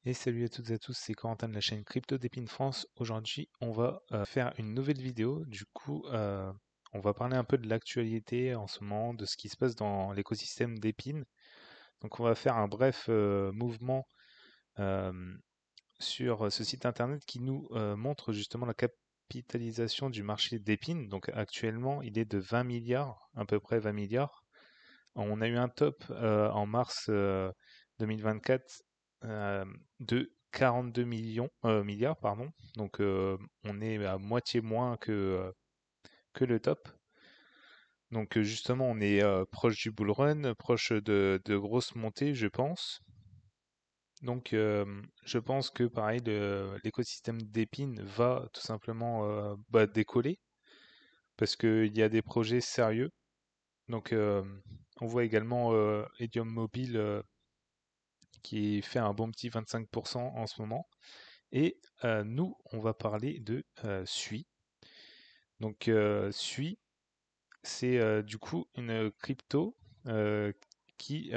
Et salut à toutes et à tous, c'est Corentin de la chaîne Crypto d'Épine France. Aujourd'hui, on va faire une nouvelle vidéo. On va parler un peu de l'actualité en ce moment, de ce qui se passe dans l'écosystème d'Épine. Donc, on va faire un bref mouvement euh, sur ce site internet qui nous montre justement la capitalisation du marché d'Épine. Donc, actuellement, il est de 20 milliards, à peu près 20 milliards. On a eu un top en mars 2024 de 42 milliards, pardon. Donc on est à moitié moins que le top. Donc justement, on est proche du bull run, proche de grosses montées, je pense. Donc je pense que pareil, l'écosystème d'Epine va tout simplement décoller parce qu'il y a des projets sérieux. Donc on voit également Edium Mobile qui fait un bon petit 25% en ce moment. Et nous, on va parler de SUI. Donc SUI, c'est du coup une crypto euh, qui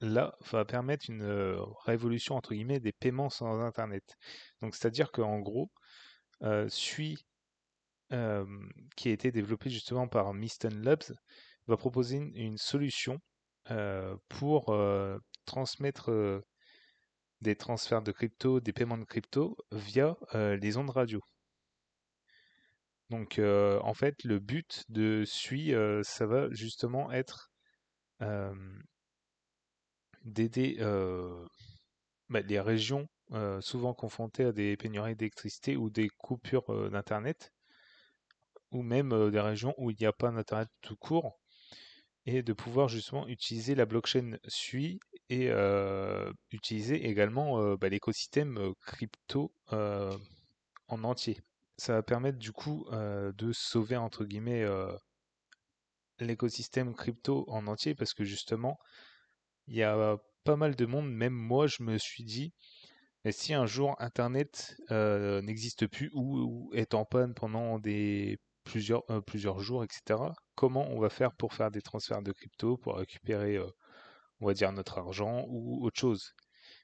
là va permettre une révolution entre guillemets des paiements sans Internet. Donc c'est-à-dire qu'en gros, SUI, euh, qui a été développé justement par Mysten Labs, va proposer une solution pour transmettre des transferts de crypto, des paiements de crypto via les ondes radio. Donc en fait, le but de SUI, ça va justement être euh, d'aider les régions souvent confrontées à des pénuries d'électricité ou des coupures d'Internet, ou même des régions où il n'y a pas d'Internet tout court, et de pouvoir justement utiliser la blockchain SUI et utiliser également l'écosystème crypto en entier. Ça va permettre du coup de sauver entre guillemets l'écosystème crypto en entier parce que justement il y a pas mal de monde, même moi je me suis dit, et si un jour Internet n'existe plus ou est en panne pendant plusieurs jours, etc., comment on va faire pour faire des transferts de crypto, pour récupérer, on va dire, notre argent ou autre chose.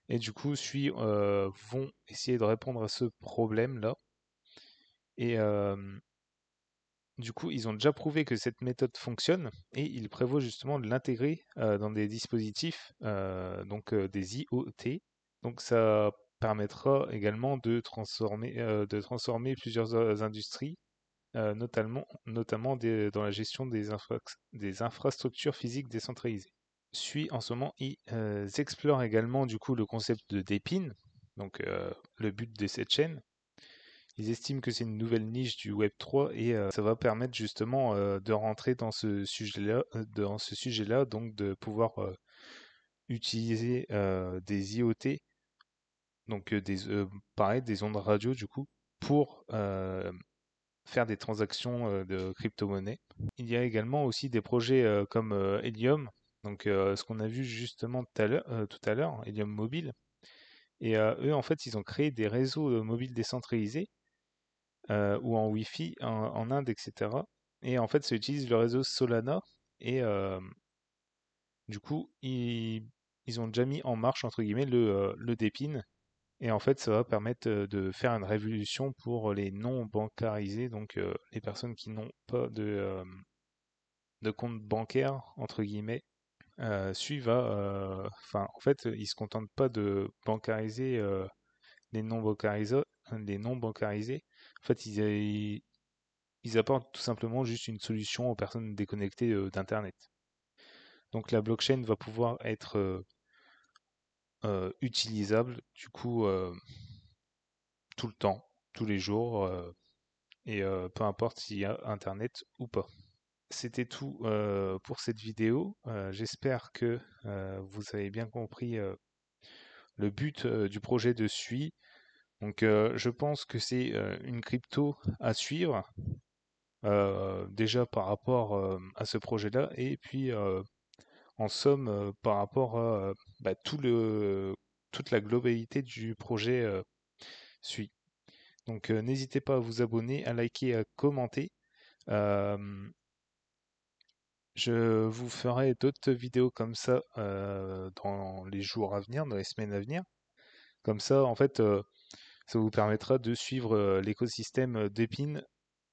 Et du coup, vont essayer de répondre à ce problème-là. Et du coup, ils ont déjà prouvé que cette méthode fonctionne et ils prévoient justement de l'intégrer dans des dispositifs, des IoT. Donc ça permettra également de transformer plusieurs industries, notamment dans la gestion des infrastructures physiques décentralisées. En ce moment, ils explorent également du coup le concept de d'épine, donc le but de cette chaîne. Ils estiment que c'est une nouvelle niche du Web3 et ça va permettre justement de rentrer dans ce sujet-là, donc de pouvoir utiliser des IoT, donc pareil, des ondes radio du coup, pour faire des transactions de crypto-monnaie. Il y a également aussi des projets comme Helium, donc ce qu'on a vu justement tout à l'heure, Helium Mobile. Et eux, en fait, ils ont créé des réseaux mobiles décentralisés ou en Wi-Fi en Inde, etc. Et en fait, ça utilise le réseau Solana. Et du coup, ils ont déjà mis en marche, entre guillemets, le Dépine. Et en fait, ça va permettre de faire une révolution pour les non bancarisés, donc les personnes qui n'ont pas de compte bancaire, entre guillemets. En fait, ils se contentent pas de bancariser les non bancarisés, les non bancarisés. En fait, ils apportent tout simplement juste une solution aux personnes déconnectées d'Internet. Donc la blockchain va pouvoir être utilisable du coup tout le temps, tous les jours, et peu importe s'il y a Internet ou pas. C'était tout pour cette vidéo. J'espère que vous avez bien compris le but du projet de SUI. Donc je pense que c'est une crypto à suivre déjà par rapport à ce projet-là et puis en somme par rapport à toute la globalité du projet SUI. Donc n'hésitez pas à vous abonner, à liker, à commenter. Euh, Je vous ferai d'autres vidéos comme ça dans les jours à venir, dans les semaines à venir. Comme ça, en fait, ça vous permettra de suivre l'écosystème d'Epine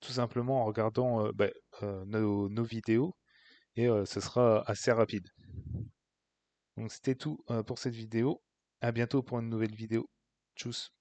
tout simplement en regardant nos vidéos et ce sera assez rapide. Donc c'était tout pour cette vidéo. À bientôt pour une nouvelle vidéo. Tchuss.